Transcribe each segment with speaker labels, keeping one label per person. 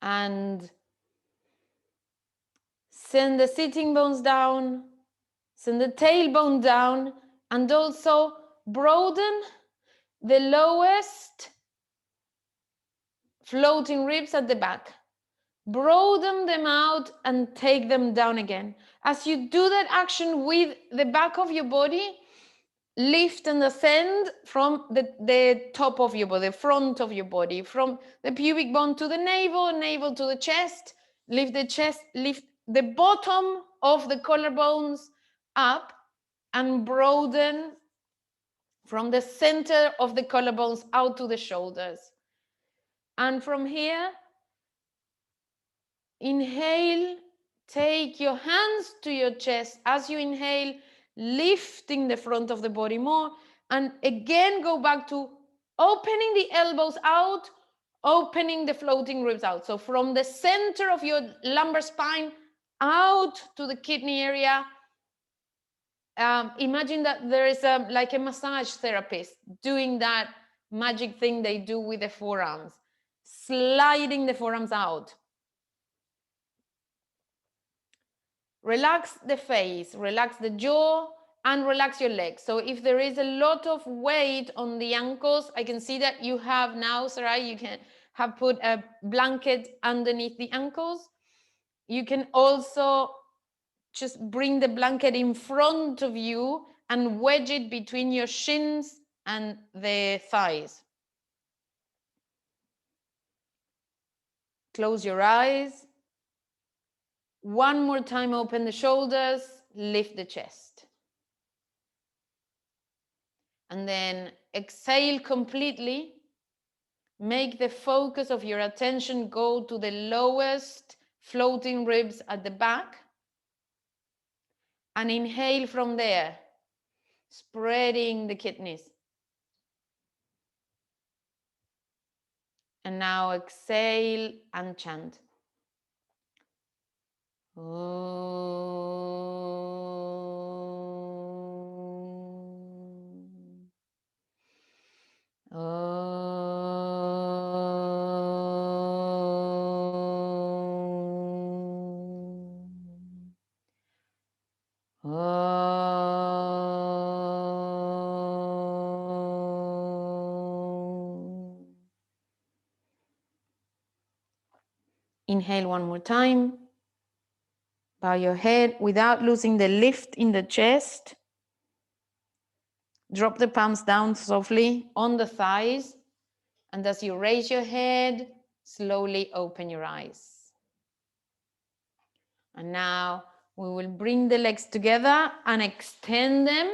Speaker 1: And send the sitting bones down, send the tailbone down, and also broaden the lowest floating ribs at the back. Broaden them out and take them down again. As you do that action with the back of your body, lift and ascend from the top of your body, the front of your body, from the pubic bone to the navel, navel to the chest. Lift the chest, lift the bottom of the collarbones up and broaden from the center of the collarbones out to the shoulders. And from here, inhale, take your hands to your chest. As you inhale, lifting the front of the body more. And again, go back to opening the elbows out, opening the floating ribs out. So from the center of your lumbar spine out to the kidney area. Imagine that there is like a massage therapist doing that magic thing they do with the forearms, sliding the forearms out. Relax the face, relax the jaw, and relax your legs. So if there is a lot of weight on the ankles, I can see that you have now, Sarai, you can have put a blanket underneath the ankles. You can also just bring the blanket in front of you and wedge it between your shins and the thighs. Close your eyes. One more time, open the shoulders, lift the chest. And then exhale completely. Make the focus of your attention go to the lowest floating ribs at the back. And inhale from there, spreading the kidneys. And now exhale and chant. Inhale one more time. Bow your head without losing the lift in the chest. Drop the palms down softly on the thighs. And as you raise your head, slowly open your eyes. And now we will bring the legs together and extend them.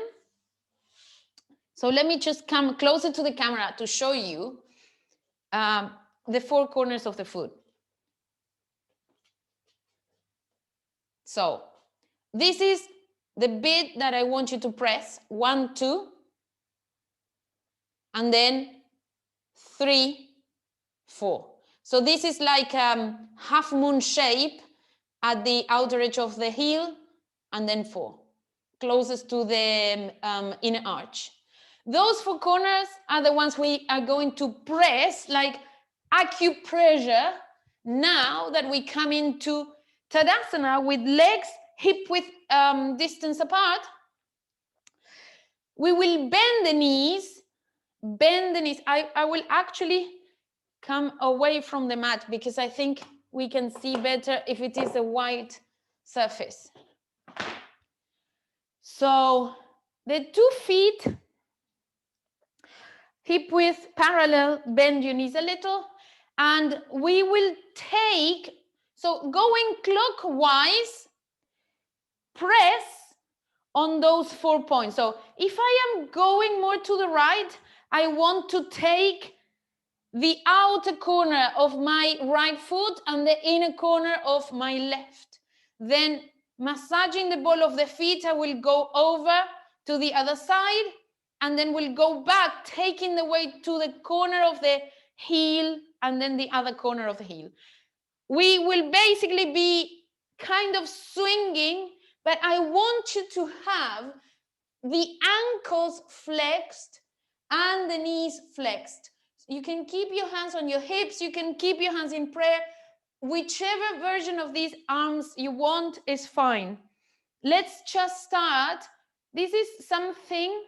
Speaker 1: So let me just come closer to the camera to show you the four corners of the foot. So this is the bit that I want you to press. 1, 2, and then 3, 4. So this is like half moon shape at the outer edge of the heel, and then 4, closest to the inner arch. Those 4 corners are the ones we are going to press like acupressure now that we come into Tadasana with legs hip width distance apart. We will bend the knees. Bend the knees. I will actually come away from the mat because I think we can see better if it is a white surface. So the 2 feet, hip width parallel, bend your knees a little, and we will take, so going clockwise, press on those 4 points. So if I am going more to the right, I want to take the outer corner of my right foot and the inner corner of my left. Then massaging the ball of the feet, I will go over to the other side and then we'll go back, taking the weight to the corner of the heel and then the other corner of the heel. We will basically be kind of swinging, but I want you to have the ankles flexed and the knees flexed. You can keep your hands on your hips. You can keep your hands in prayer. whichever version of these arms you want is fine. Let's just start. This is something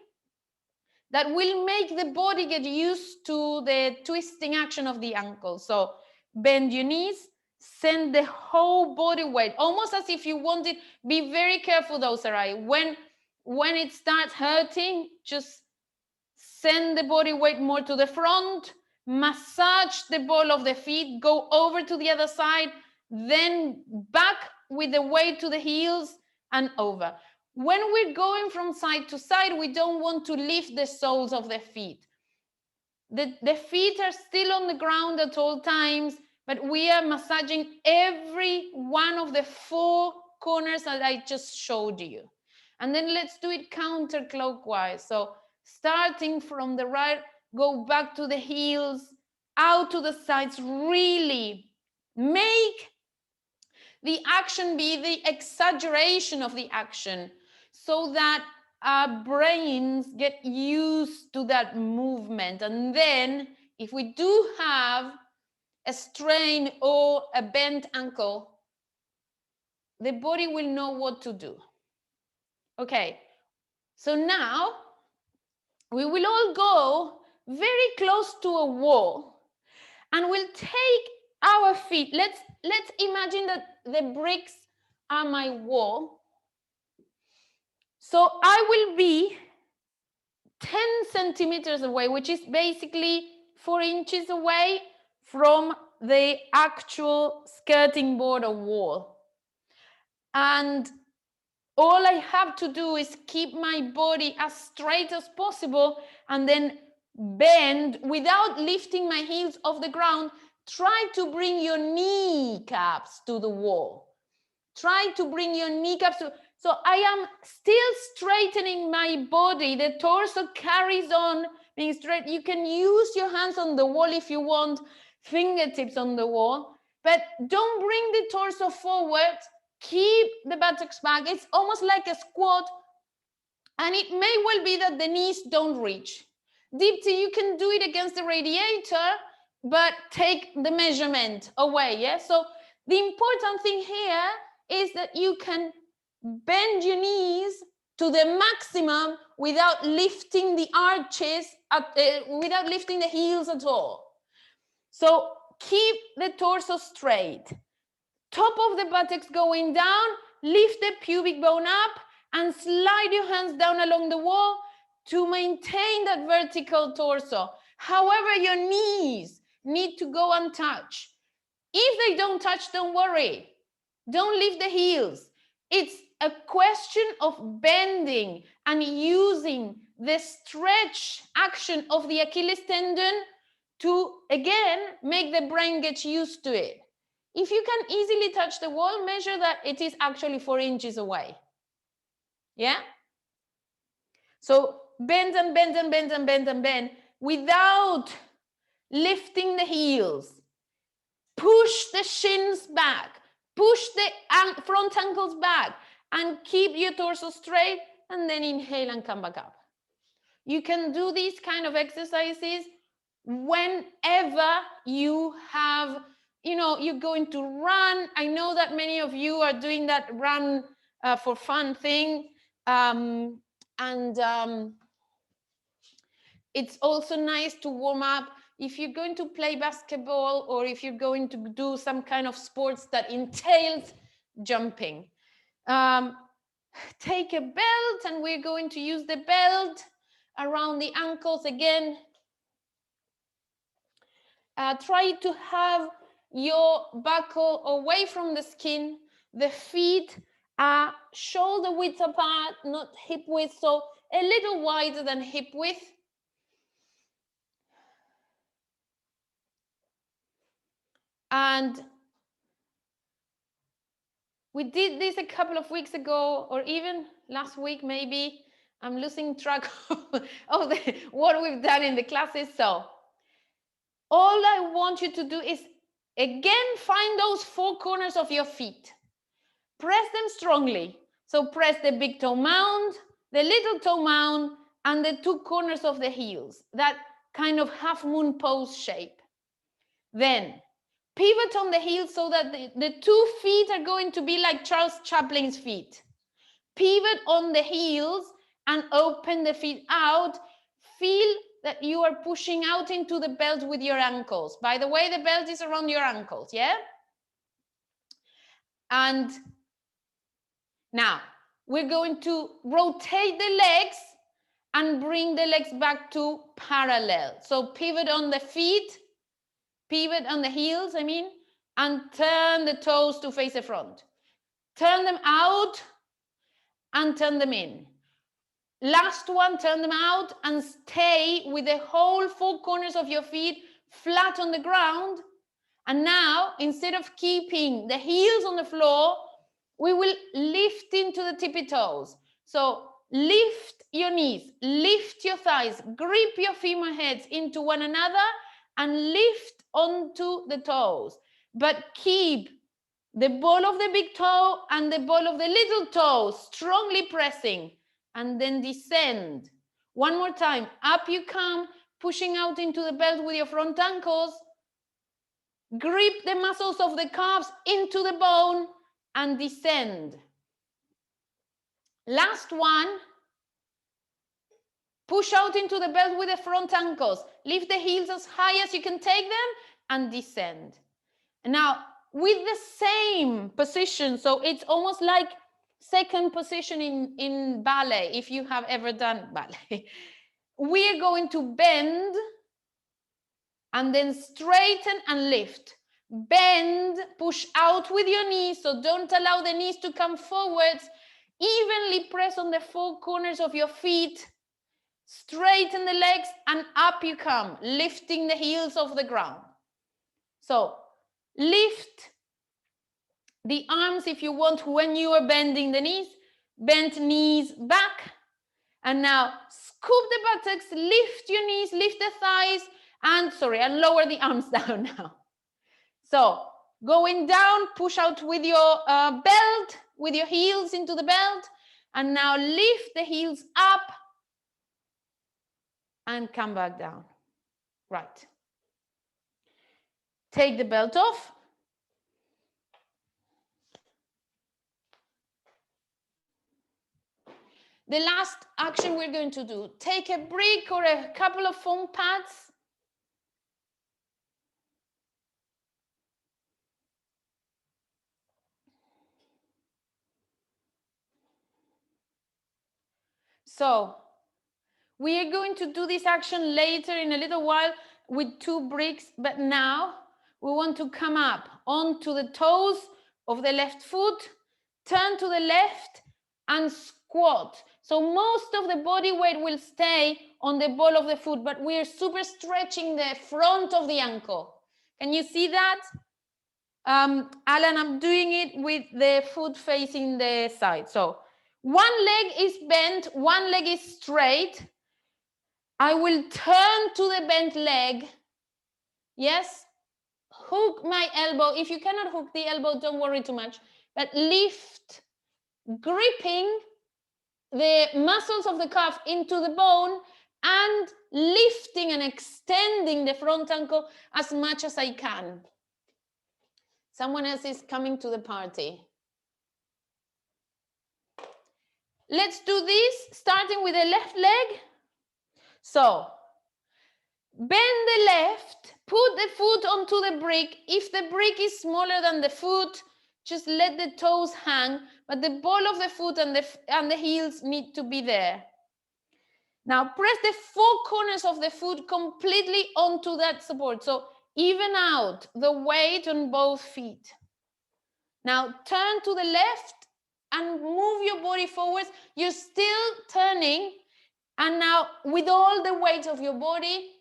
Speaker 1: that will make the body get used to the twisting action of the ankle. So bend your knees, send the whole body weight, almost as if you want it. Be very careful though, Sarai. When it starts hurting, just send the body weight more to the front, massage the ball of the feet, go over to the other side, then back with the weight to the heels and over. When we're going from side to side, we don't want to lift the soles of the feet. The feet are still on the ground at all times, but we are massaging every one of the 4 corners that I just showed you. And then let's do it counterclockwise. So starting from the right, go back to the heels, out to the sides, really make the action be the exaggeration of the action so that our brains get used to that movement. And then if we do have a strain or a bent ankle, the body will know what to do. Okay, so now we will all go very close to a wall and we'll take our feet. Let's imagine that the bricks are my wall. So I will be 10 centimeters away, which is basically 4 inches away from the actual skirting board or wall. And all I have to do is keep my body as straight as possible and then bend without lifting my heels off the ground. Try to bring your kneecaps to the wall. Try to bring your kneecaps to... So I am still straightening my body. The torso carries on being straight. You can use your hands on the wall if you want, fingertips on the wall, but don't bring the torso forward. Keep the buttocks back. It's almost like a squat, and it may well be that the knees don't reach. Deepti, you can do it against the radiator, but take the measurement away. Yeah. So the important thing here is that you can bend your knees to the maximum without lifting the arches, without lifting the heels at all. So keep the torso straight. Top of the buttocks going down, lift the pubic bone up and slide your hands down along the wall to maintain that vertical torso. However, your knees need to go untouched. If they don't touch, don't worry. Don't lift the heels. It's a question of bending and using the stretch action of the Achilles tendon to, again, make the brain get used to it. If you can easily touch the wall, measure that it is actually 4 inches away. Yeah? So bend and bend and bend and bend and bend without lifting the heels. Push the shins back. Push the front ankles back and keep your torso straight, and then inhale and come back up. You can do these kind of exercises whenever you have, you're going to run. I know that many of you are doing that run for fun thing. It's also nice to warm up. If you're going to play basketball or if you're going to do some kind of sports that entails jumping, take a belt, and we're going to use the belt around the ankles again. Try to have your buckle away from the skin. The feet are shoulder width apart, not hip width, so a little wider than hip width. And we did this a couple of weeks ago, or even last week, maybe. I'm losing track of what we've done in the classes. So all I want you to do is, again, find those 4 corners of your feet. Press them strongly. So press the big toe mound, the little toe mound, and the 2 corners of the heels, that kind of half moon pose shape. Then Pivot on the heels so that the 2 feet are going to be like Charles Chaplin's feet. Pivot on the heels and open the feet out. Feel that you are pushing out into the belt with your ankles. By the way, the belt is around your ankles, yeah? And now we're going to rotate the legs and bring the legs back to parallel. So pivot on the feet, pivot on the heels, and turn the toes to face the front. Turn them out and turn them in. Last one, turn them out and stay with the whole 4 corners of your feet flat on the ground. And now, instead of keeping the heels on the floor, we will lift into the tippy toes. So lift your knees, lift your thighs, grip your femur heads into one another and lift onto the toes. But keep the ball of the big toe and the ball of the little toe strongly pressing, and then descend. One more time, up you come, pushing out into the belt with your front ankles. Grip the muscles of the calves into the bone and descend. Last one, push out into the belt with the front ankles. Lift the heels as high as you can take them and descend. Now, with the same position, so it's almost like second position in ballet, if you have ever done ballet. We're going to bend and then straighten and lift. Bend, push out with your knees, so don't allow the knees to come forwards. Evenly press on the 4 corners of your feet. Straighten the legs and up you come, lifting the heels off the ground. So lift the arms if you want when you are bending the knees. Bend knees back. And now scoop the buttocks, lift your knees, lift the thighs, and lower the arms down now. So going down, push out with your belt, with your heels into the belt. And now lift the heels up and come back down. Right. Take the belt off. The last action we're going to do, take a brick or a couple of foam pads. So we are going to do this action later in a little while with 2 bricks, but now we want to come up onto the toes of the left foot, turn to the left and squat. So most of the body weight will stay on the ball of the foot, but we're super stretching the front of the ankle. Can you see that? Alan, I'm doing it with the foot facing the side. So one leg is bent, one leg is straight. I will turn to the bent leg. Yes. Hook my elbow. If you cannot hook the elbow, don't worry too much. But lift, gripping the muscles of the calf into the bone and lifting and extending the front ankle as much as I can. Someone else is coming to the party. Let's do this, starting with the left leg. So, bend the left, put the foot onto the brick. If the brick is smaller than the foot, just let the toes hang, but the ball of the foot and the heels need to be there. Now, press the 4 corners of the foot completely onto that support. So, even out the weight on both feet. Now, turn to the left and move your body forwards. You're still turning. And now, with all the weight of your body,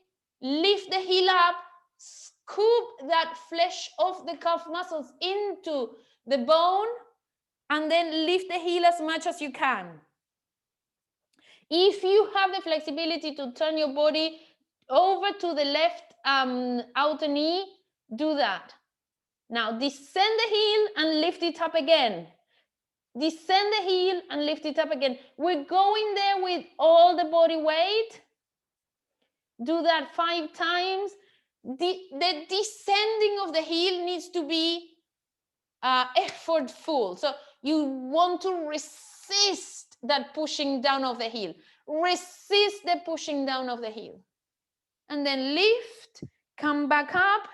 Speaker 1: lift the heel up, scoop that flesh of the calf muscles into the bone, and then lift the heel as much as you can. If you have the flexibility to turn your body over to the left outer knee, do that. Now, descend the heel and lift it up again. Descend the heel and lift it up again. We're going there with all the body weight. Do that 5 times. The descending of the heel to be effortful. So you want to resist that pushing down of the heel. Resist the pushing down of the heel. And then lift, come back up.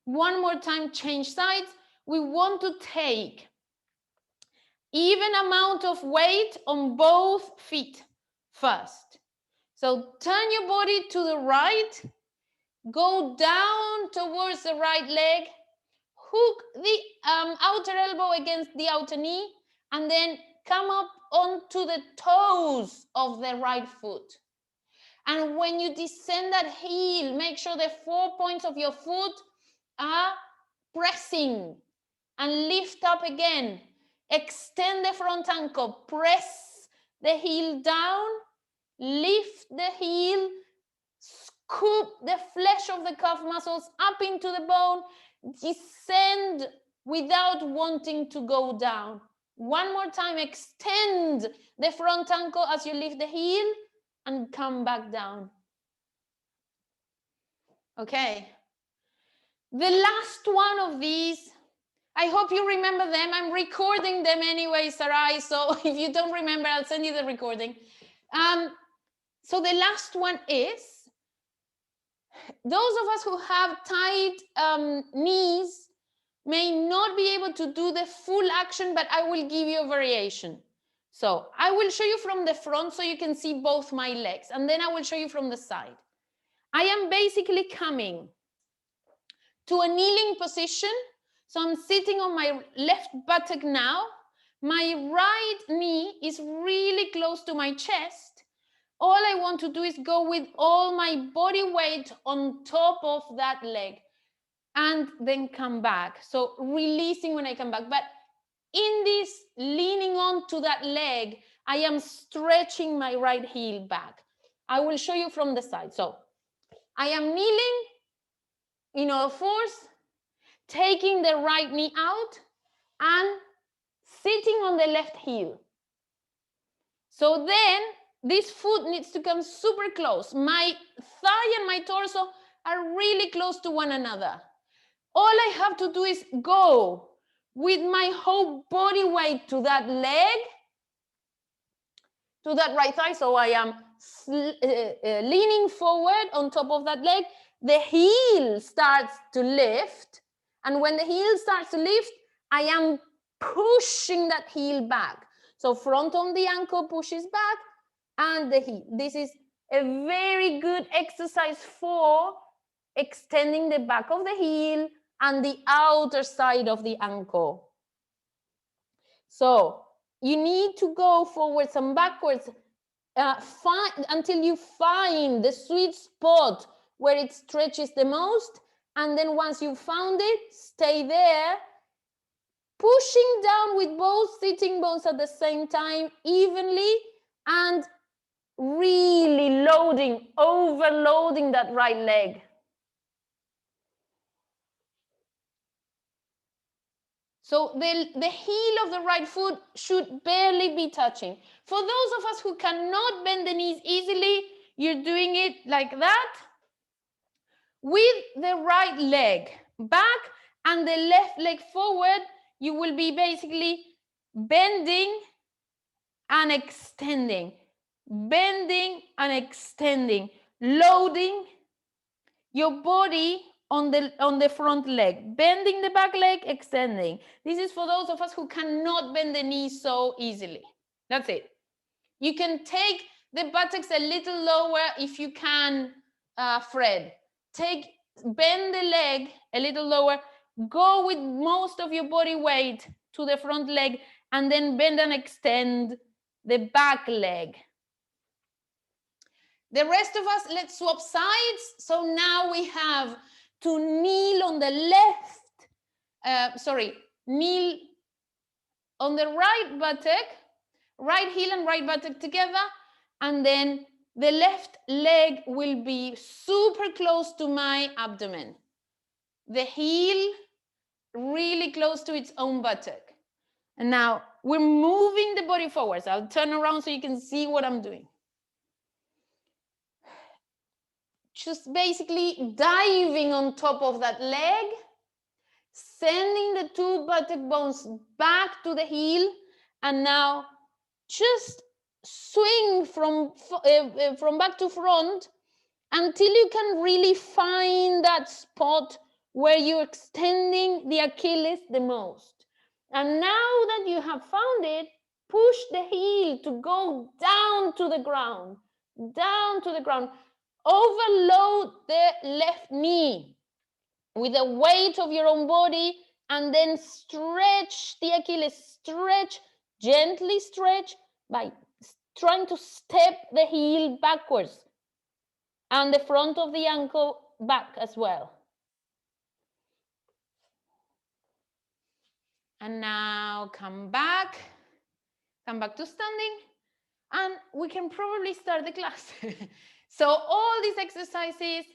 Speaker 1: One more time, change sides. We want to take even amount of weight on both feet first. So turn your body to the right, go down towards the right leg, hook the outer elbow against the outer knee, and then come up onto the toes of the right foot. And when you descend that heel, make sure the 4 points of your foot are pressing, and lift up again. Extend the front ankle, press the heel down, lift the heel, scoop the flesh of the calf muscles up into the bone, descend without wanting to go down. One more time, extend the front ankle as you lift the heel and come back down. Okay. The last one of these, I hope you remember them. I'm recording them anyway, Sarai, so if you don't remember, I'll send you the recording. So the last one is, those of us who have tight knees may not be able to do the full action, but I will give you a variation. So I will show you from the front so you can see both my legs, and then I will show you from the side. I am basically coming to a kneeling position. So I'm sitting on my left buttock now. My right knee is really close to my chest. All I want to do is go with all my body weight on top of that leg and then come back. So releasing when I come back. But in this leaning on to that leg, I am stretching my right heel back. I will show you from the side. So I am kneeling in all fours, taking the right knee out and sitting on the left heel. So then this foot needs to come super close. My thigh and my torso are really close to one another. All I have to do is go with my whole body weight to that leg, to that right thigh. So I am leaning forward on top of that leg. The heel starts to lift. And when the heel starts to lift, I am pushing that heel back. So front on the ankle pushes back and the heel. This is a very good exercise for extending the back of the heel and the outer side of the ankle. So you need to go forwards and backwards until you find the sweet spot where it stretches the most. And then once you've found it, stay there, pushing down with both sitting bones at the same time evenly and really loading, overloading that right leg. So the heel of the right foot should barely be touching. For those of us who cannot bend the knees easily, you're doing it like that, with the right leg back and the left leg forward. You will be basically bending and extending, bending and extending, loading your body on the front leg, bending the back leg, extending. This is for those of us who cannot bend the knees so easily. That's it. You can take the buttocks a little lower if you can, Fred. Bend the leg a little lower, go with most of your body weight to the front leg, and then bend and extend the back leg. The rest of us, let's swap sides. So now we have to kneel on the kneel on the right buttock, right heel and right buttock together, and then the left leg will be super close to my abdomen. The heel really close to its own buttock. And now we're moving the body forwards. I'll turn around so you can see what I'm doing. Just basically diving on top of that leg, sending the two buttock bones back to the heel, and now just swing from back to front until you can really find that spot where you're extending the Achilles the most. And now that you have found it, push the heel to go down to the ground, down to the ground. Overload the left knee with the weight of your own body, and then stretch the Achilles, stretch, gently stretch by trying to step the heel backwards and the front of the ankle back as well. And now come back to standing, and we can probably start the class. So all these exercises,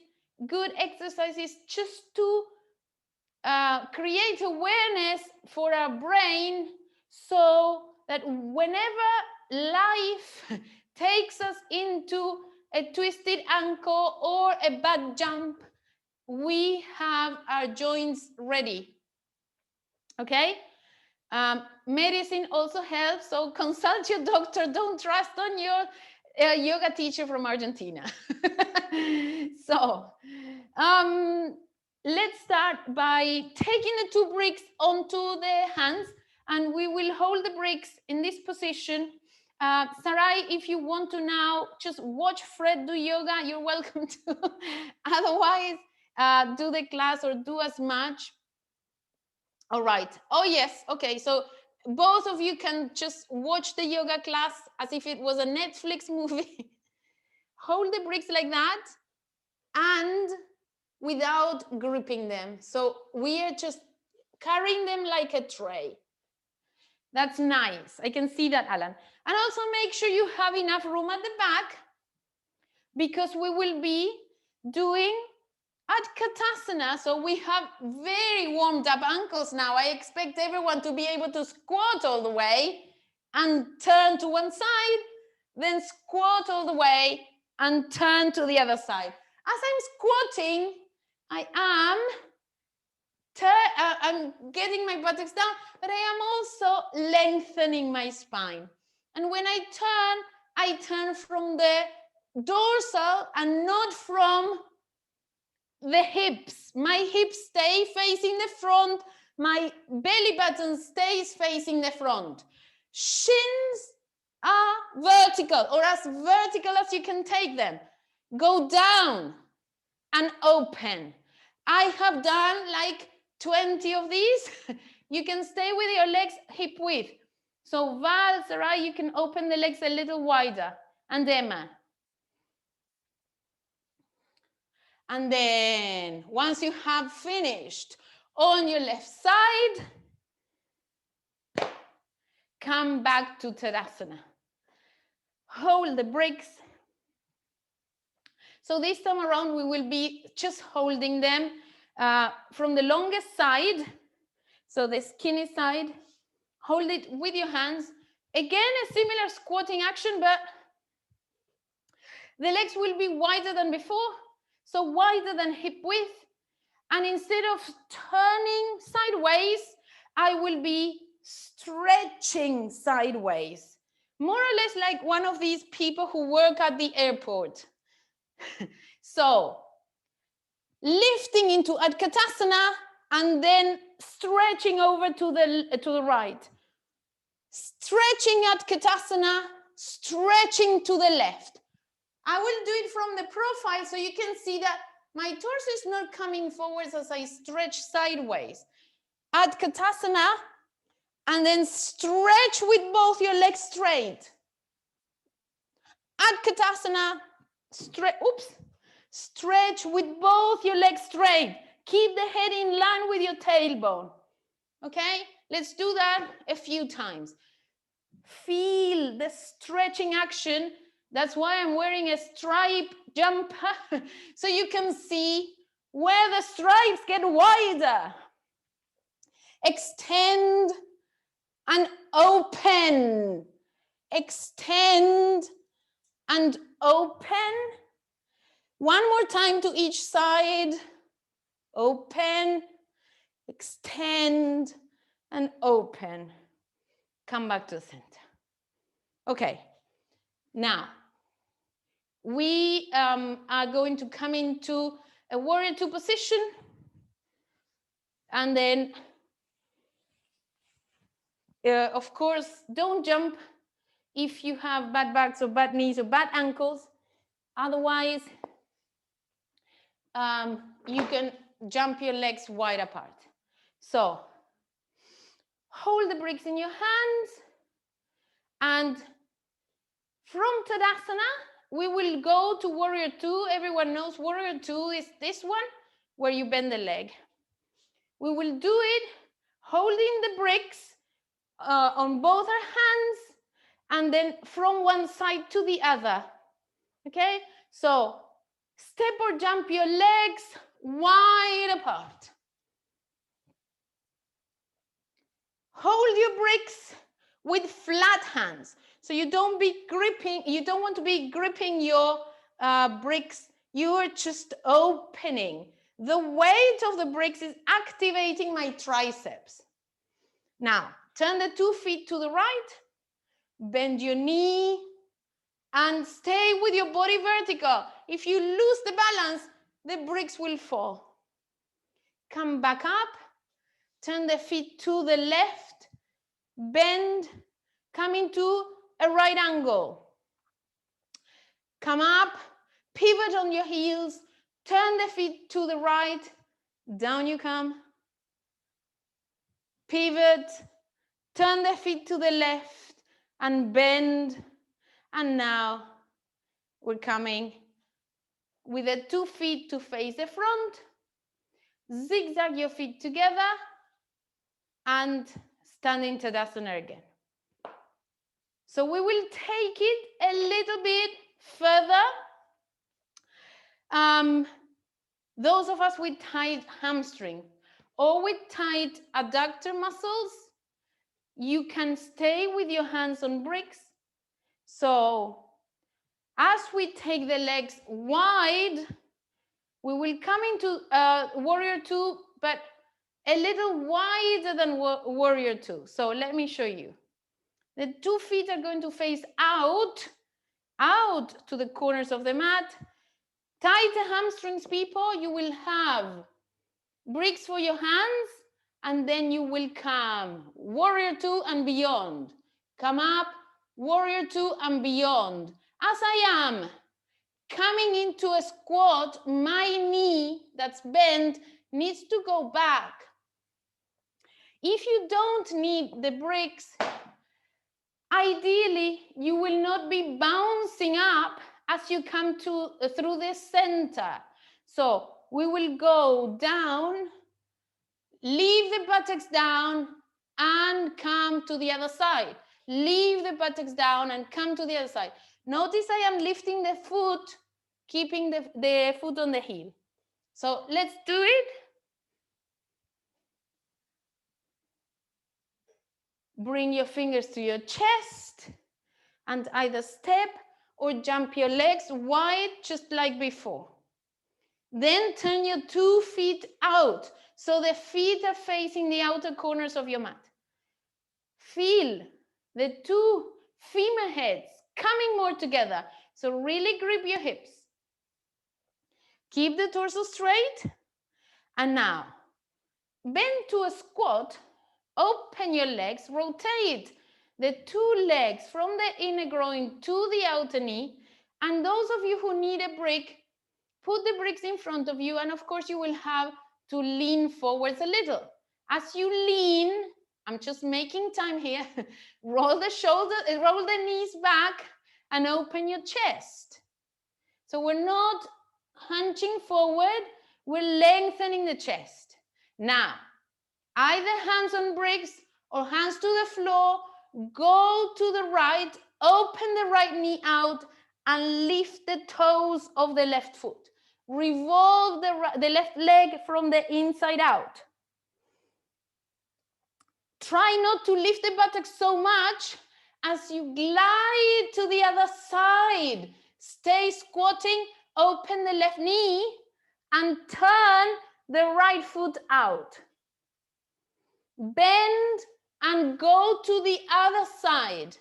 Speaker 1: good exercises, just to create awareness for our brain, so that whenever life takes us into a twisted ankle or a back jump, we have our joints ready. Okay? Medicine also helps, so consult your doctor. Don't trust on your yoga teacher from Argentina. So let's start by taking the two bricks onto the hands, and we will hold the bricks in this position. Sarai, if you want to now just watch Fred do yoga, you're welcome to. Otherwise, do the class or do as much. All right. Oh, yes. Okay. So both of you can just watch the yoga class as if it was a Netflix movie. Hold the bricks like that and without gripping them. So we are just carrying them like a tray. That's nice. I can see that, Alan. And also make sure you have enough room at the back, because we will be doing Utkatasana. So we have very warmed up ankles now. I expect everyone to be able to squat all the way and turn to one side, then squat all the way and turn to the other side. As I'm squatting, I'm getting my buttocks down, but I am also lengthening my spine. And when I turn from the dorsal and not from the hips. My hips stay facing the front. My belly button stays facing the front. Shins are vertical, or as vertical as you can take them. Go down and open. I have done like 20 of these. You can stay with your legs hip width. So Val, Sarai, you can open the legs a little wider. And Emma. And then once you have finished on your left side, come back to Tadasana. Hold the bricks. So this time around, we will be just holding them from the longest side. So the skinny side, hold it with your hands. Again, a similar squatting action, but the legs will be wider than before. So wider than hip width. And instead of turning sideways, I will be stretching sideways. More or less like one of these people who work at the airport. So, lifting into Utkatasana and then stretching over to the right. Stretching Utkatasana, stretching to the left. I will do it from the profile so you can see that my torso is not coming forwards as I stretch sideways. Utkatasana, and then stretch with both your legs straight. Utkatasana, stretch with both your legs straight. Keep the head in line with your tailbone. Okay, let's do that a few times. Feel the stretching action. That's why I'm wearing a stripe jumper, so you can see where the stripes get wider. Extend and open. Extend and open. One more time to each side. Open extend and open. Come back to the center. Okay, now we are going to come into a warrior two position, and then of course don't jump if you have bad backs or bad knees or bad ankles. Otherwise you can jump your legs wide apart. So hold the bricks in your hands, and from Tadasana we will go to warrior two. Everyone knows warrior two is this one where you bend the leg. We will do it holding the bricks on both our hands, and then from one side to the other. Okay, so step or jump your legs wide apart. Hold your bricks with flat hands. So you don't want to be gripping your bricks. You are just opening. The weight of the bricks is activating my triceps. Now, turn the 2 feet to the right, bend your knee, and stay with your body vertical. If you lose the balance, the bricks will fall. Come back up, turn the feet to the left, bend, come into a right angle. Come up, pivot on your heels, turn the feet to the right, down you come. Pivot, turn the feet to the left and bend. And now we're coming with the 2 feet to face the front. Zigzag your feet together and stand in Tadasana again. So we will take it a little bit further. Those of us with tight hamstring or with tight adductor muscles, you can stay with your hands on bricks. So as we take the legs wide, we will come into warrior two, but a little wider than warrior two. So let me show you. The 2 feet are going to face out to the corners of the mat. Tight hamstrings, people, you will have bricks for your hands, and then you will come warrior two and beyond. Come up, warrior two and beyond. As I am coming into a squat, my knee that's bent needs to go back. If you don't need the bricks, ideally you will not be bouncing up as you come through the center. So we will go down, leave the buttocks down and come to the other side. Leave the buttocks down and come to the other side. Notice I am lifting the foot, keeping the foot on the heel. So let's do it. Bring your fingers to your chest and either step or jump your legs wide, just like before. Then turn your 2 feet out, so the feet are facing the outer corners of your mat. Feel the 2 femur heads coming more together. So really grip your hips. Keep the torso straight. And now, bend to a squat. Open your legs, rotate the 2 legs from the inner groin to the outer knee. And those of you who need a brick, put the bricks in front of you. And of course, you will have to lean forwards a little. As you lean, I'm just making time here. Roll the knees back and open your chest. So we're not hunching forward, we're lengthening the chest. Now, either hands on bricks or hands to the floor, go to the right, open the right knee out and lift the toes of the left foot. Revolve the left leg from the inside out. Try not to lift the buttocks so much as you glide to the other side. Stay squatting, open the left knee and turn the right foot out. Bend and go to the other side.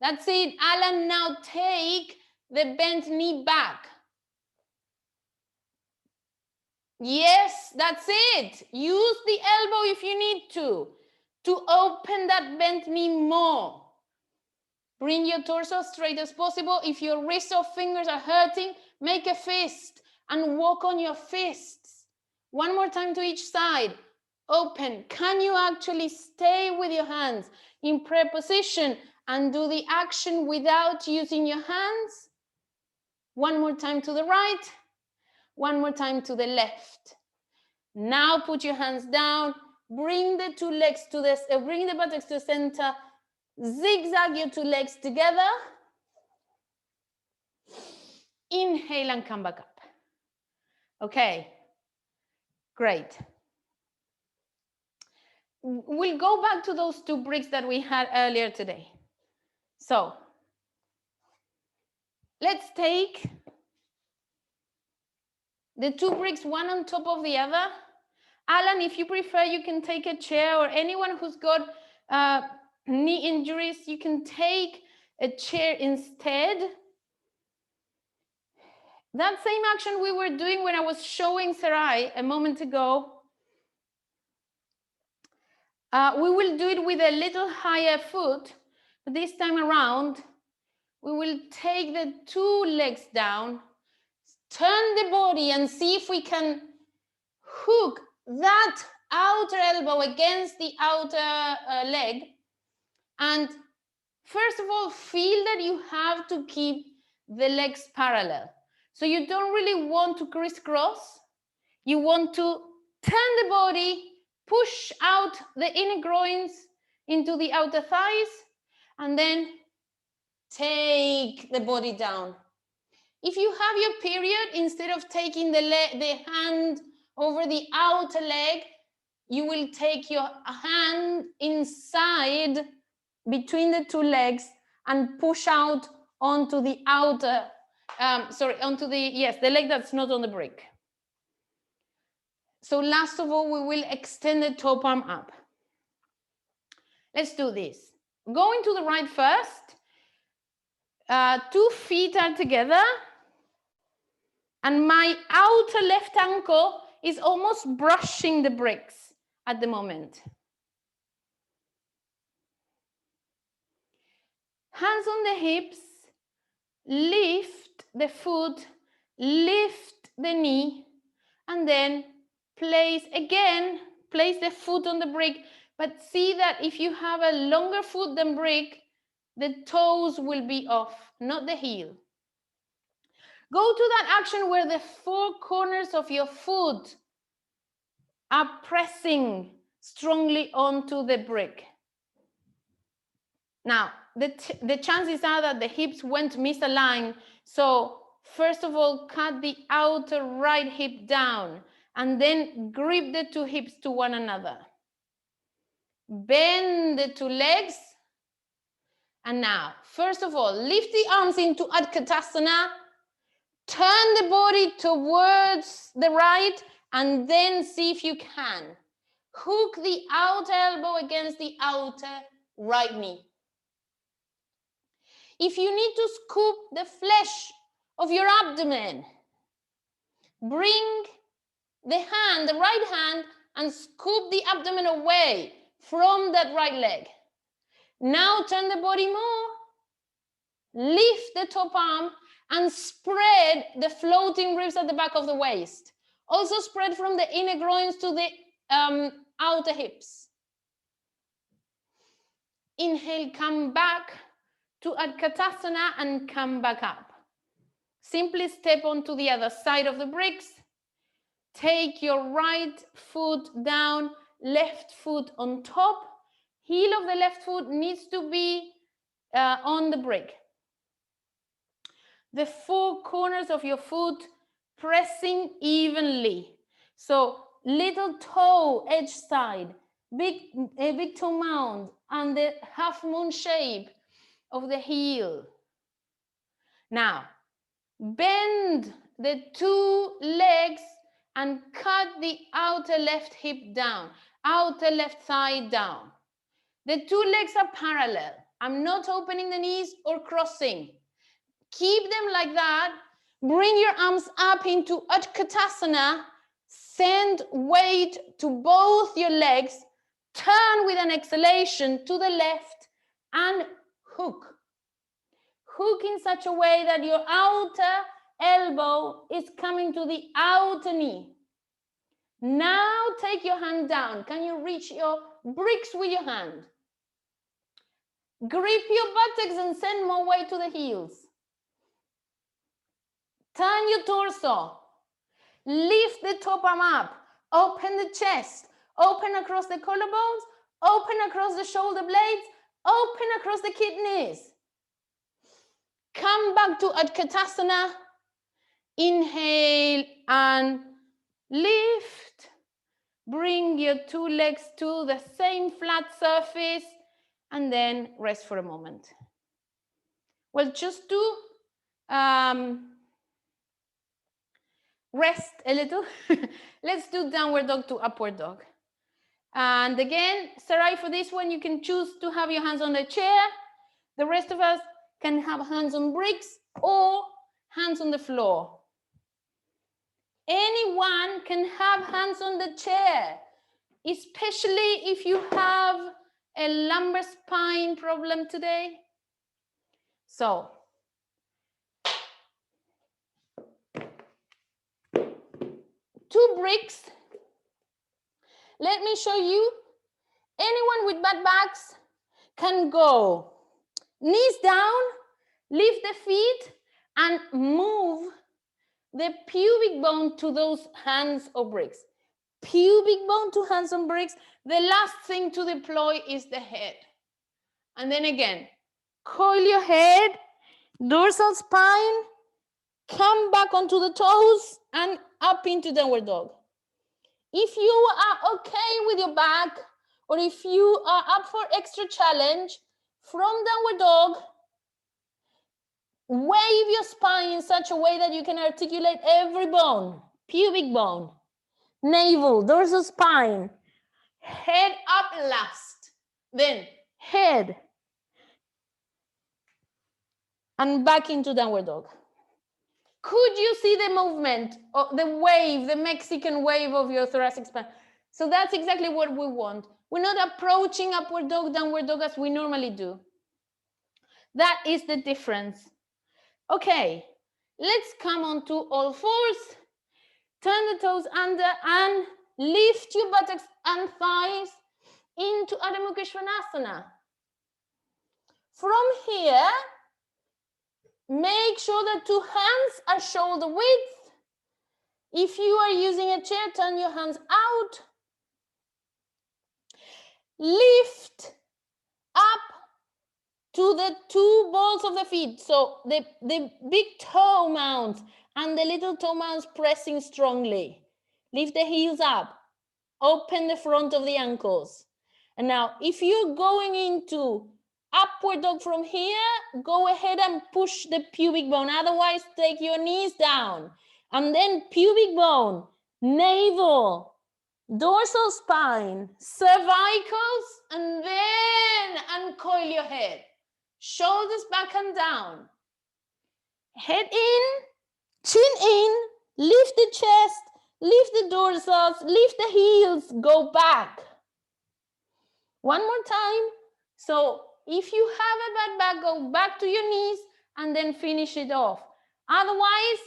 Speaker 1: That's it. Alan, now take the bent knee back. Yes, that's it. Use the elbow if you need to open that bent knee more. Bring your torso straight as possible. If your wrists or fingers are hurting, make a fist and walk on your fists. One more time to each side. Open. Can you actually stay with your hands in prayer position and do the action without using your hands? One more time to the right. One more time to the left. Now put your hands down. Bring the two legs to this. Bring the buttocks to the center. Zigzag your two legs together. Inhale and come back up. Okay, great. We'll go back to those two bricks that we had earlier today. So let's take the two bricks, one on top of the other. Alan, if you prefer, you can take a chair, or anyone who's got knee injuries, you can take a chair instead. That same action we were doing when I was showing Sarai a moment ago, we will do it with a little higher foot. But this time around, we will take the two legs down, turn the body, and see if we can hook that outer elbow against the outer leg. And first of all, feel that you have to keep the legs parallel. So you don't really want to crisscross. You want to turn the body, push out the inner groins into the outer thighs, and then take the body down. If you have your period, instead of taking the hand over the outer leg, you will take your hand inside between the two legs and push out onto the outer, the leg that's not on the brick. So last of all, we will extend the top arm up. Let's do this. Going to the right first. 2 feet are together. And my outer left ankle is almost brushing the bricks at the moment. Hands on the hips. Lift the foot. Lift the knee. And then place the foot on the brick, but see that if you have a longer foot than brick, the toes will be off, not the heel. Go to that action where the 4 corners of your foot are pressing strongly onto the brick. Now, the chances are that the hips went misaligned, so first of all, cut the outer right hip down, and then grip the 2 hips to one another. Bend the 2 legs. And now, first of all, lift the arms into Utkatasana. Turn the body towards the right, and then see if you can hook the outer elbow against the outer right knee. If you need to scoop the flesh of your abdomen, bring the right hand, and scoop the abdomen away from that right leg. Now turn the body more, lift the top arm, and spread the floating ribs at the back of the waist. Also spread from the inner groins to the outer hips. Inhale, come back to Utkatasana and come back up. Simply step onto the other side of the bricks. Take your right foot down, left foot on top. Heel of the left foot needs to be on the brick. The 4 corners of your foot pressing evenly. So little toe edge side, a big toe mound, and the half moon shape of the heel. Now, bend the 2 legs and cut the outer left hip down. outer left thigh down. The two legs are parallel. I'm not opening the knees or crossing. Keep them like that. Bring your arms up into Utkatasana. Send weight to both your legs. Turn with an exhalation to the left and hook. Hook in such a way that your outer elbow is coming to the outer knee. Now take your hand down. Can you reach your bricks with your hand? Grip your buttocks and send more weight to the heels. Turn your torso. Lift the top arm up. Open the chest. Open across the collarbones. Open across the shoulder blades. Open across the kidneys. Come back to Utkatasana. Inhale and lift. Bring your two legs to the same flat surface and then rest for a moment. Well, just to rest a little, let's do downward dog to upward dog. And again, Sarai, for this one, you can choose to have your hands on the chair. The rest of us can have hands on bricks or hands on the floor. Anyone can have hands on the chair, especially if you have a lumbar spine problem today. So, two bricks. Let me show you. Anyone with bad backs can go knees down, lift the feet, and move the pubic bone to those hands or bricks. Pubic bone to hands on bricks. The last thing to deploy is the head. And then again, coil your head, dorsal spine, come back onto the toes and up into downward dog. If you are okay with your back, or if you are up for extra challenge, from downward dog, wave your spine in such a way that you can articulate every bone. Pubic bone, navel, dorsal spine, head up last, then head, and back into downward dog. Could you see the movement, or the wave, the Mexican wave of your thoracic spine? So that's exactly what we want. We're not approaching upward dog, downward dog as we normally do. That is the difference. Okay, let's come on to all fours. Turn the toes under and lift your buttocks and thighs into Adho Mukha Svanasana. From here, make sure that two hands are shoulder width. If you are using a chair, turn your hands out. Lift up to the two balls of the feet. So the big toe mounts and the little toe mounts pressing strongly. Lift the heels up. Open the front of the ankles. And now, if you're going into upward dog from here, go ahead and push the pubic bone. Otherwise, take your knees down. And then pubic bone, navel, dorsal spine, cervicals, and then uncoil your head. Shoulders back and down. Head in, chin in, lift the chest, lift the dorsals, lift the heels, go back. One more time. So if you have a bad back, go back to your knees and then finish it off. Otherwise,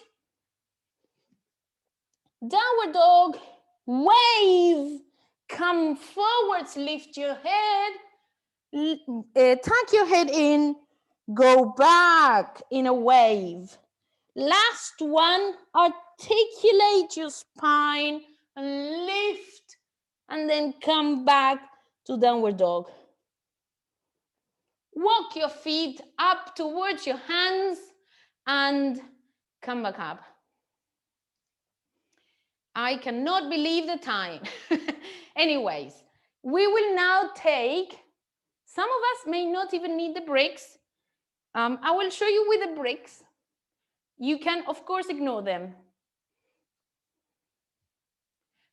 Speaker 1: downward dog, wave, come forwards, lift your head, tuck your head in, go back in a wave. Last one, articulate your spine and lift, and then come back to downward dog. Walk your feet up towards your hands and come back up. I cannot believe the time. Anyways, we will now take, some of us may not even need the bricks. I will show you with the bricks. You can, of course, ignore them.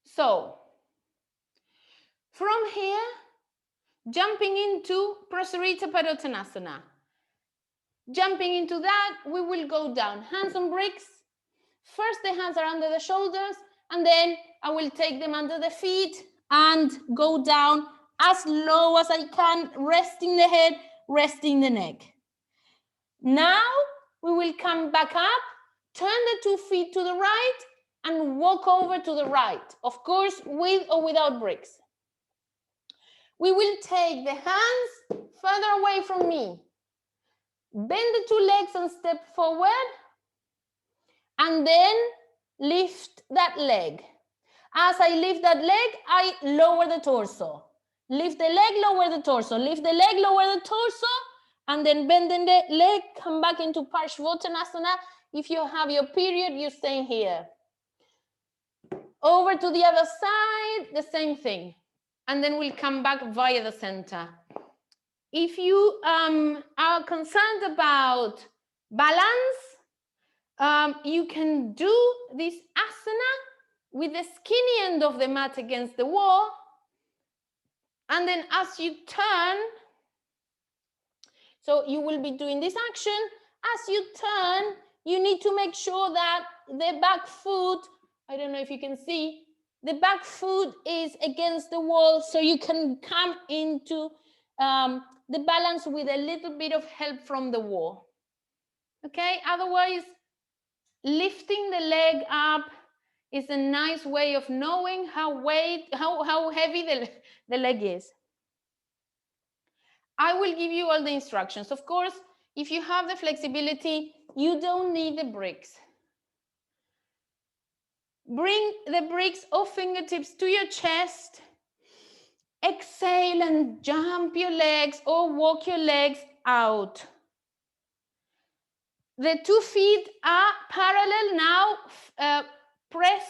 Speaker 1: So, From here, jumping into Prasarita Padottanasana. Jumping into that, we will go down. Hands on bricks. First, the hands are under the shoulders, and then I will take them under the feet and go down as low as I can, resting the head, resting the neck. Now, we will come back up, turn the 2 feet to the right, and walk over to the right. Of course, with or without bricks. We will take the hands further away from me. Bend the 2 legs and step forward. And then lift that leg. As I lift that leg, I lower the torso. Lift the leg, lower the torso. Lift the leg, lower the torso. And then bending the leg, come back into Parshvottanasana. If you have your period, you stay here. Over to the other side, the same thing. And then we'll come back via the center. If you are concerned about balance, you can do this asana with the skinny end of the mat against the wall. And then as you turn, so you will be doing this action. As you turn, you need to make sure that the back foot, I don't know if you can see, the back foot is against the wall so you can come into the balance with a little bit of help from the wall. Okay, otherwise, lifting the leg up is a nice way of knowing how heavy the leg is. I will give you all the instructions. Of course, if you have the flexibility, you don't need the bricks. Bring the bricks or fingertips to your chest. Exhale and jump your legs or walk your legs out. The 2 feet are parallel now. Press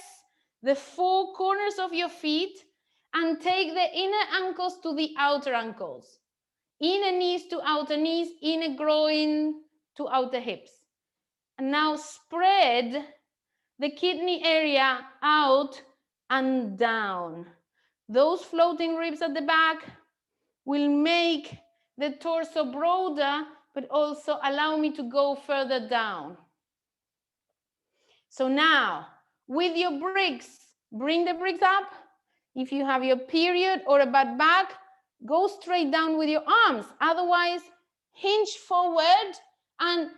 Speaker 1: the 4 corners of your feet and take the inner ankles to the outer ankles. Inner knees to outer knees, inner groin to outer hips. And now spread the kidney area out and down. Those floating ribs at the back will make the torso broader, but also allow me to go further down. So now, with your bricks, bring the bricks up. If you have your period or a bad back, go straight down with your arms. Otherwise, hinge forward and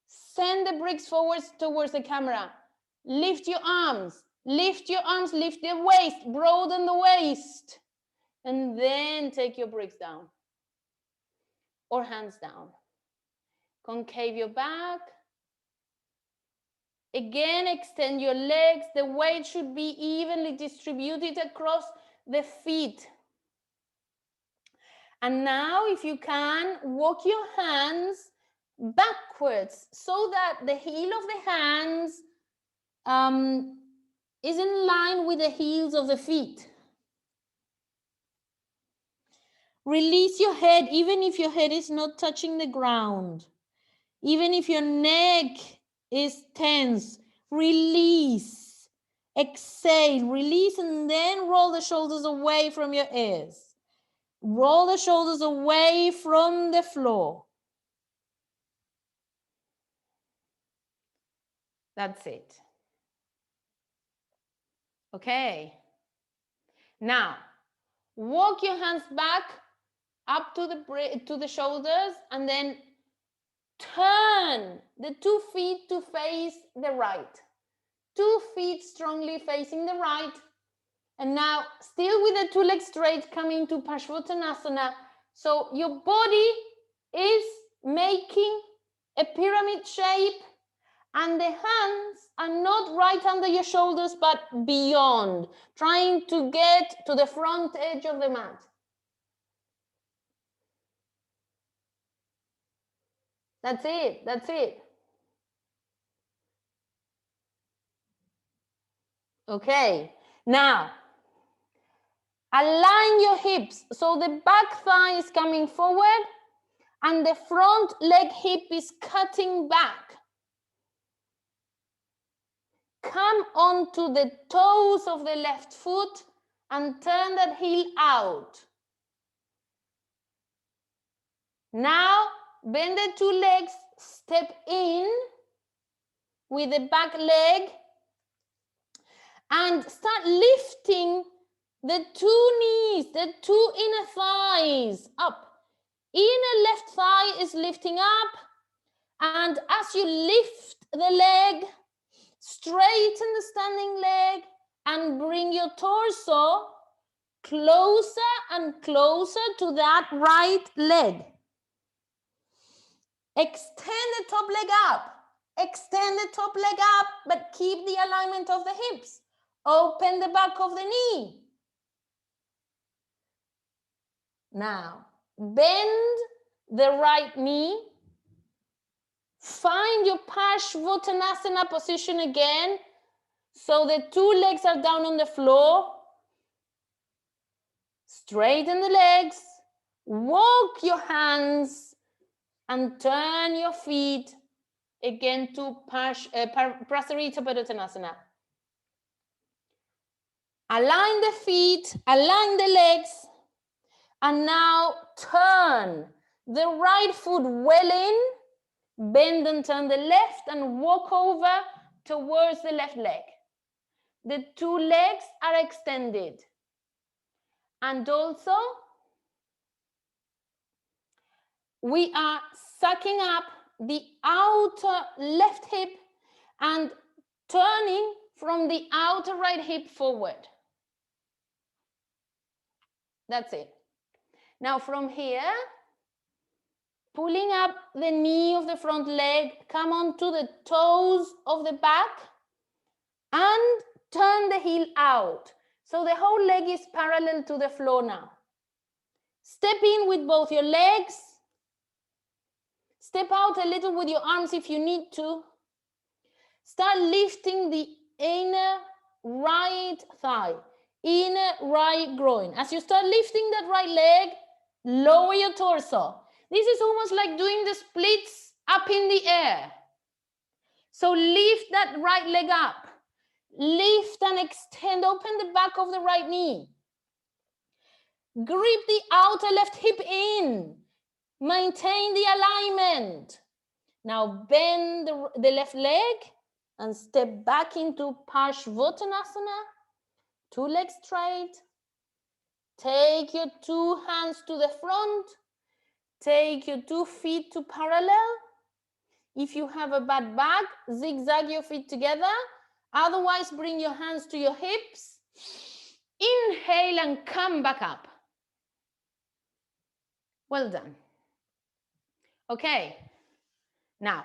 Speaker 1: send the bricks forwards towards the camera. Lift your arms, lift your arms, lift the waist, broaden the waist. And then take your bricks down or hands down. Concave your back. Again, extend your legs. The weight should be evenly distributed across the feet. And now, if you can, walk your hands backwards so that the heel of the hands is in line with the heels of the feet. Release your head, even if your head is not touching the ground. Even if your neck is tense, release. Exhale, release, and then roll the shoulders away from your ears. Roll the shoulders away from the floor. That's it. Okay. Now, walk your hands back up to the shoulders and then turn the 2 feet to face the right. 2 feet strongly facing the right. And now, still with the 2 legs straight, coming to Parshvottanasana. So your body is making a pyramid shape and the hands are not right under your shoulders, but beyond, trying to get to the front edge of the mat. That's it, that's it. Okay, now, align your hips. So the back thigh is coming forward and the front leg hip is cutting back. Come onto the toes of the left foot and turn that heel out. Now, bend the two legs, step in with the back leg and start lifting the two knees, the two inner thighs up. Inner left thigh is lifting up, and as you lift the leg, straighten the standing leg and bring your torso closer and closer to that right leg. Extend the top leg up. Extend the top leg up, but keep the alignment of the hips. Open the back of the knee. Now, bend the right knee. Find your Parsvottanasana position again. So the two legs are down on the floor. Straighten the legs. Walk your hands and turn your feet again to Prasarita Padottanasana. Align the feet, align the legs, and now turn the right foot well in, bend and turn the left and walk over towards the left leg. The two legs are extended. And also, we are sucking up the outer left hip and turning from the outer right hip forward. That's it. Now from here, pulling up the knee of the front leg, come on to the toes of the back and turn the heel out. So the whole leg is parallel to the floor now. Step in with both your legs. Step out a little with your arms if you need to. Start lifting the inner right thigh, inner right groin. As you start lifting that right leg, lower your torso. This is almost like doing the splits up in the air. So lift that right leg up. Lift and extend, open the back of the right knee. Grip the outer left hip in. Maintain the alignment. Now bend the left leg and step back into Parsvottanasana. Two legs straight. Take your two hands to the front. Take your 2 feet to parallel. If you have a bad back, zigzag your feet together. Otherwise, bring your hands to your hips. Inhale and come back up. Well done. Okay. Now,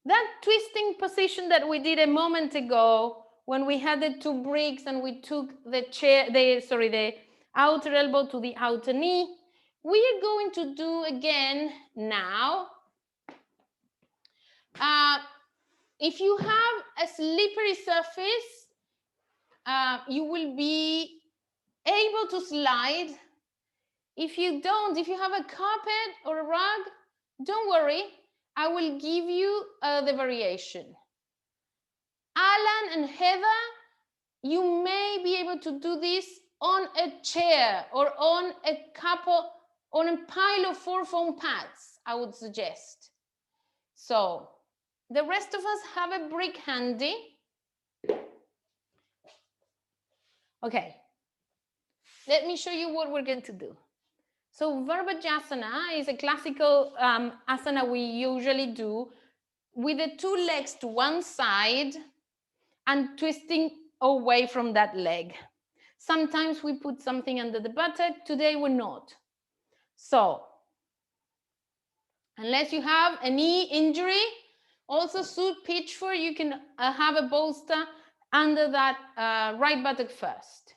Speaker 1: that twisting position that we did a moment ago, when we had the 2 bricks and we took the outer elbow to the outer knee, we are going to do again now. If you have a slippery surface, you will be able to slide. If you don't, if you have a carpet or a rug, don't worry, I will give you the variation. Alan and Heather, you may be able to do this on a chair or on a pile of 4 foam pads, I would suggest. So the rest of us have a brick handy. Okay, let me show you what we're going to do. So Virabhadrasana is a classical asana we usually do with the 2 legs to one side and twisting away from that leg. Sometimes we put something under the buttock. Today we're not. So unless you have a knee injury, also suit Pitchford, you can have a bolster under that right buttock first.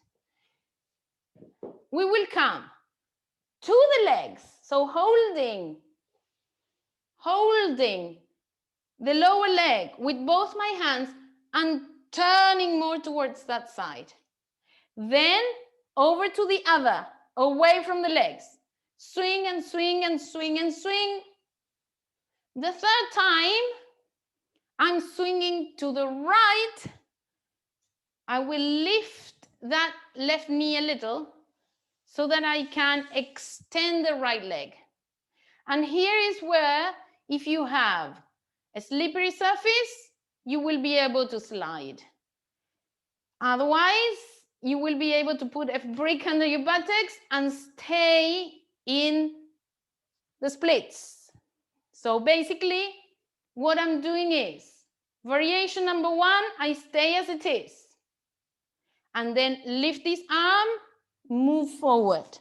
Speaker 1: We will come to the legs. So holding the lower leg with both my hands and turning more towards that side. Then over to the other, away from the legs. Swing and swing and swing and swing. The third time, I'm swinging to the right. I will lift that left knee a little so that I can extend the right leg. And here is where, if you have a slippery surface, you will be able to slide. Otherwise, you will be able to put a brick under your buttocks and stay in the splits. So basically, what I'm doing is, variation number 1, I stay as it is. And then lift this arm, move forward.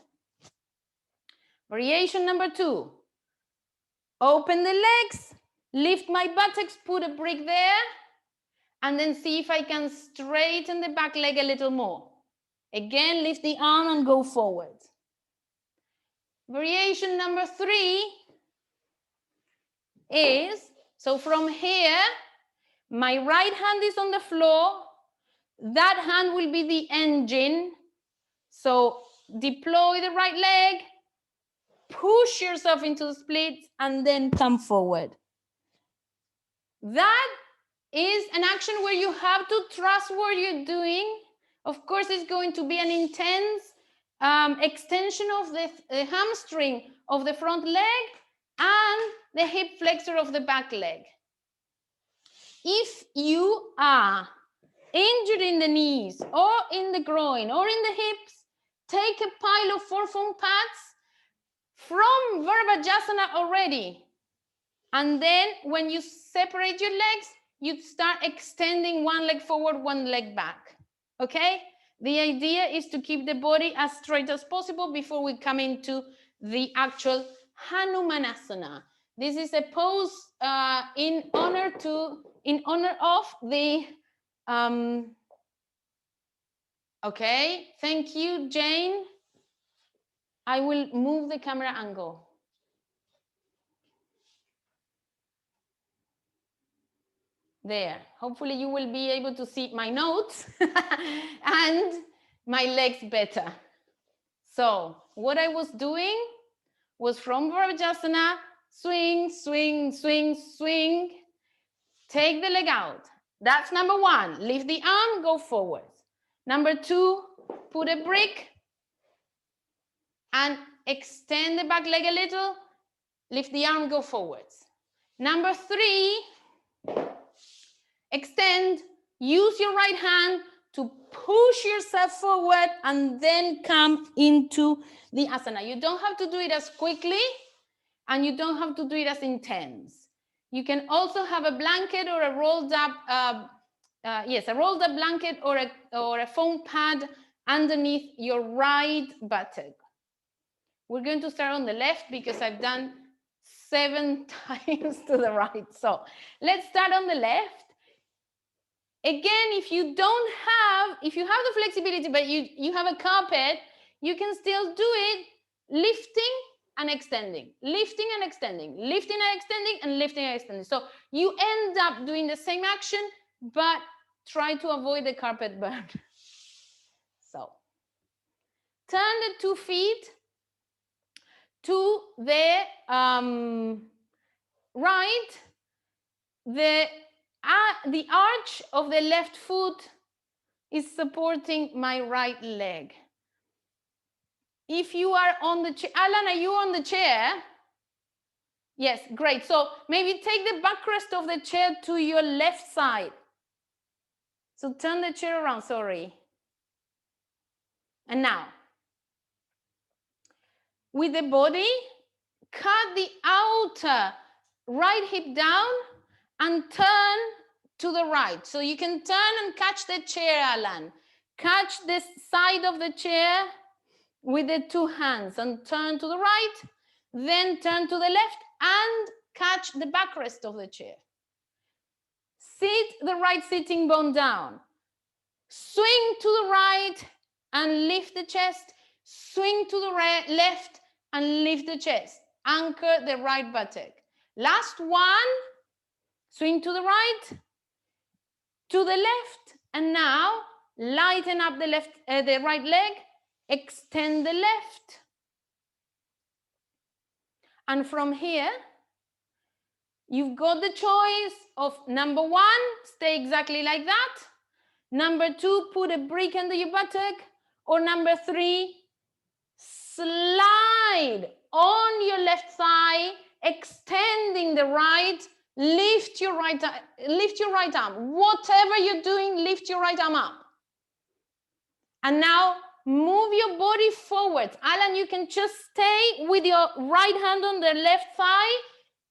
Speaker 1: Variation number 2, open the legs, lift my buttocks, put a brick there, and then see if I can straighten the back leg a little more. Again, lift the arm and go forward. Variation number 3 is, so from here, my right hand is on the floor, that hand will be the engine. So deploy the right leg, push yourself into the splits, and then come forward. That is an action where you have to trust what you're doing. Of course, it's going to be an intense extension of the hamstring of the front leg and the hip flexor of the back leg. If you are injured in the knees or in the groin or in the hips, take a pile of 4 foam pads from Virabhadrasana already. And then when you separate your legs, you start extending one leg forward, one leg back. Okay? The idea is to keep the body as straight as possible before we come into the actual Hanumanasana. This is a pose in honor of the okay, thank you, Jane. I will move the camera angle. There, hopefully you will be able to see my notes and my legs better. So what I was doing was from Virabhadrasana, swing, swing, swing, swing, take the leg out. That's number 1, lift the arm, go forward. Number 2, put a brick and extend the back leg a little, lift the arm, go forwards. Number 3, extend, use your right hand to push yourself forward and then come into the asana. You don't have to do it as quickly and you don't have to do it as intense. You can also have a blanket or a rolled up, a rolled up blanket or a foam pad underneath your right buttock. We're going to start on the left because I've done 7 times to the right. So let's start on the left. Again, if you have the flexibility, but you have a carpet, you can still do it lifting and extending, lifting and extending, lifting and extending, and lifting and extending. So you end up doing the same action, but try to avoid the carpet burn. So turn the 2 feet to the right. The arch of the left foot is supporting my right leg. If you are on the chair, Alan, are you on the chair? Yes, great. So maybe take the backrest of the chair to your left side. So turn the chair around, sorry. And now, with the body, cut the outer right hip down and turn to the right. So you can turn and catch the chair, Alan. Catch the side of the chair with the 2 hands and turn to the right, then turn to the left and catch the backrest of the chair. Sit the right sitting bone down. Swing to the right and lift the chest. Swing to the left and lift the chest. Anchor the right buttock. Last one. Swing to the right, to the left, and now lighten up the right leg, extend the left. And from here, you've got the choice of number 1, stay exactly like that. Number 2, put a brick under your buttock. Or number 3, slide on your left thigh, extending the right, lift your right arm. Whatever you're doing, lift your right arm up. And now move your body forward. Alan, you can just stay with your right hand on the left thigh.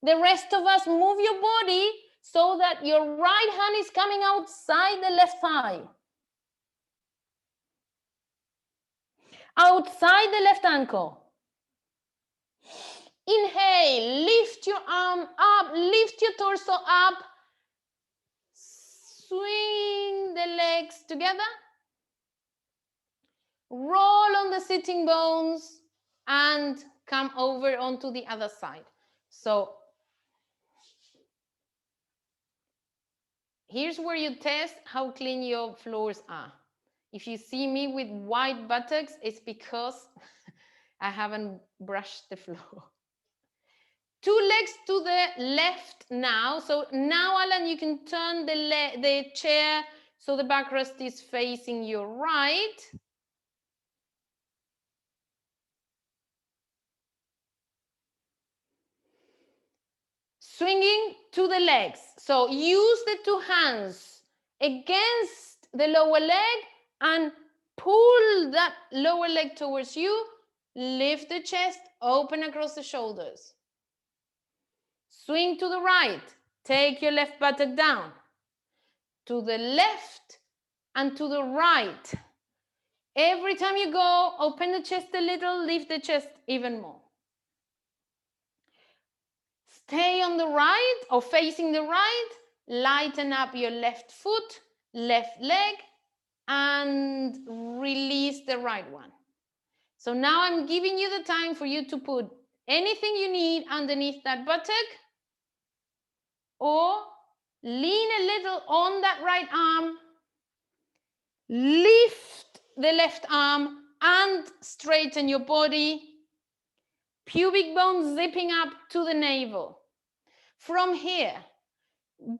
Speaker 1: The rest of us move your body so that your right hand is coming outside the left thigh. Outside the left ankle. Inhale, lift your arm up, lift your torso up. Swing the legs together. Roll on the sitting bones and come over onto the other side. So here's where you test how clean your floors are. If you see me with white buttocks, it's because I haven't brushed the floor. 2 legs to the left now. So now, Alan, you can turn the chair so the backrest is facing your right. Swinging to the legs. So use the 2 hands against the lower leg and pull that lower leg towards you. Lift the chest, open across the shoulders. Swing to the right. Take your left buttock down. To the left and to the right. Every time you go, open the chest a little, lift the chest even more. Stay on the right or facing the right. Lighten up your left foot, left leg, and release the right one. So now I'm giving you the time for you to put anything you need underneath that buttock, or lean a little on that right arm, lift the left arm and straighten your body. Pubic bone zipping up to the navel. From here,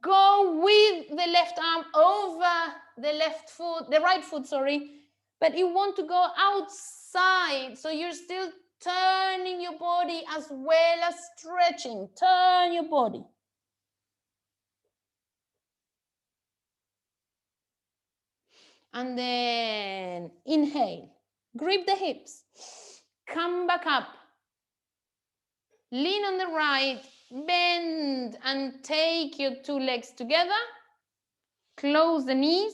Speaker 1: go with the left arm over the left foot, the right foot, sorry, but you want to go outside, so you're still turning your body as well as stretching. Turn your body. And then inhale, grip the hips, come back up, lean on the right, bend and take your 2 legs together, close the knees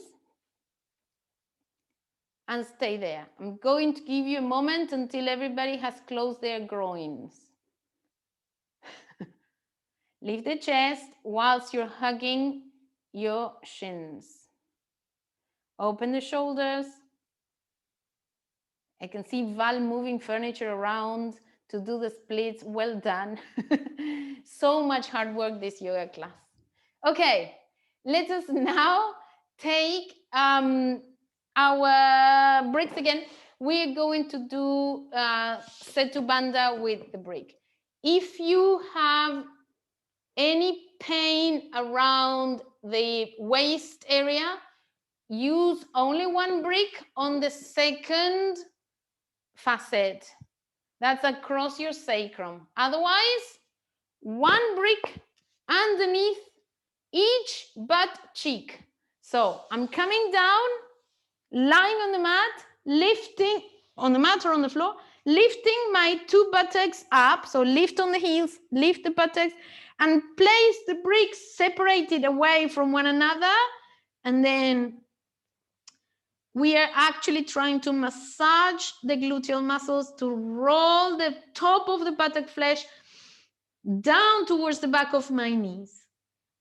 Speaker 1: and stay there. I'm going to give you a moment until everybody has closed their groins. Lift the chest whilst you're hugging your shins. Open the shoulders. I can see Val moving furniture around to do the splits. Well done. So much hard work this yoga class. Okay, let us now take our bricks again. We're going to do Setu Bandha with the brick. If you have any pain around the waist area, use only 1 brick on the second facet. That's across your sacrum. Otherwise, 1 brick underneath each butt cheek. So I'm coming down, lying on the mat, lifting on the mat or on the floor, lifting my 2 buttocks up. So lift on the heels, lift the buttocks, and place the bricks separated away from one another. And then we are actually trying to massage the gluteal muscles to roll the top of the buttock flesh down towards the back of my knees.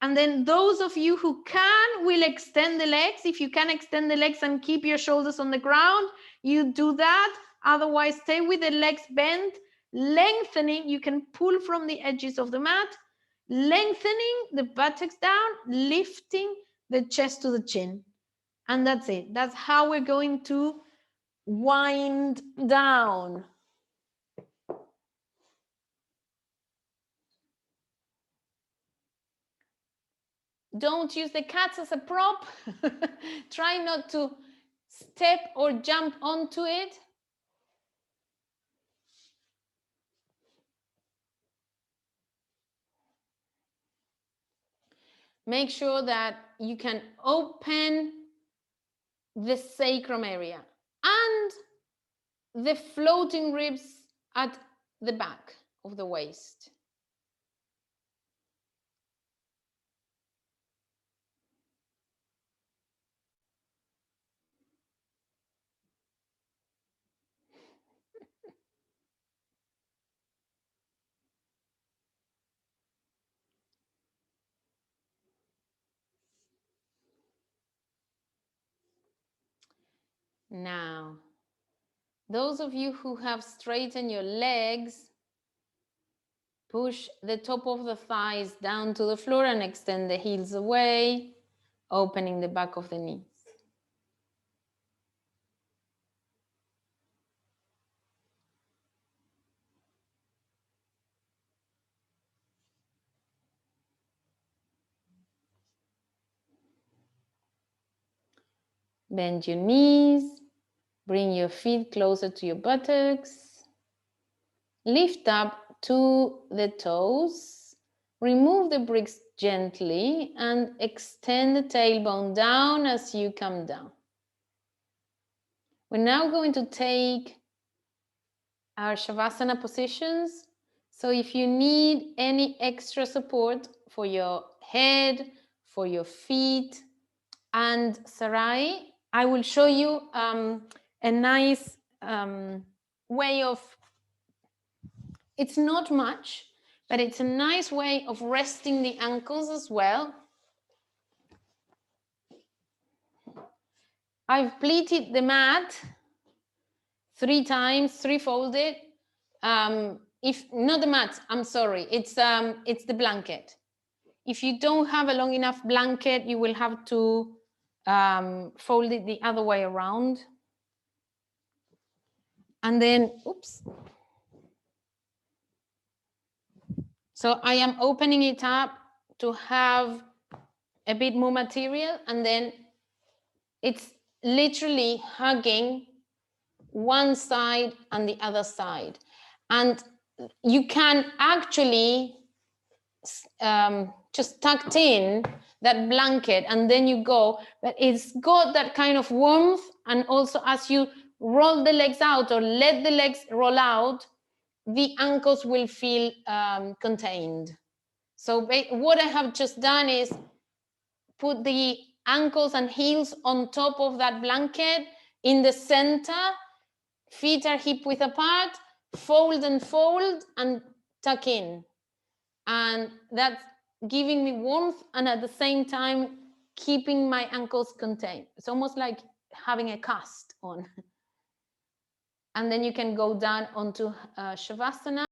Speaker 1: And then those of you who can will extend the legs. If you can extend the legs and keep your shoulders on the ground, you do that. Otherwise, stay with the legs bent. Lengthening, you can pull from the edges of the mat. Lengthening the buttocks down, lifting the chest to the chin. And that's it. That's how we're going to wind down. Don't use the cats as a prop. Try not to step or jump onto it. Make sure that you can open the sacrum area and the floating ribs at the back of the waist. Now, those of you who have straightened your legs, push the top of the thighs down to the floor and extend the heels away, opening the back of the knees. Bend your knees, bring your feet closer to your buttocks, lift up to the toes, remove the bricks gently and extend the tailbone down as you come down. We're now going to take our Shavasana positions. So if you need any extra support for your head, for your feet and Sarai, I will show you a nice way of, it's not much, but it's a nice way of resting the ankles as well. I've pleated the mat 3 times, 3-folded. If not the mat, I'm sorry, it's the blanket. If you don't have a long enough blanket, you will have to fold it the other way around. And then, oops. So I am opening it up to have a bit more material, and then it's literally hugging one side and the other side. And you can actually just tucked in that blanket and then you go, but it's got that kind of warmth, and also as you roll the legs out or let the legs roll out, the ankles will feel contained. So what I have just done is put the ankles and heels on top of that blanket in the center, feet are hip width apart, fold and tuck in. And that's giving me warmth and at the same time keeping my ankles contained. It's almost like having a cast on. And then you can go down onto Shavasana.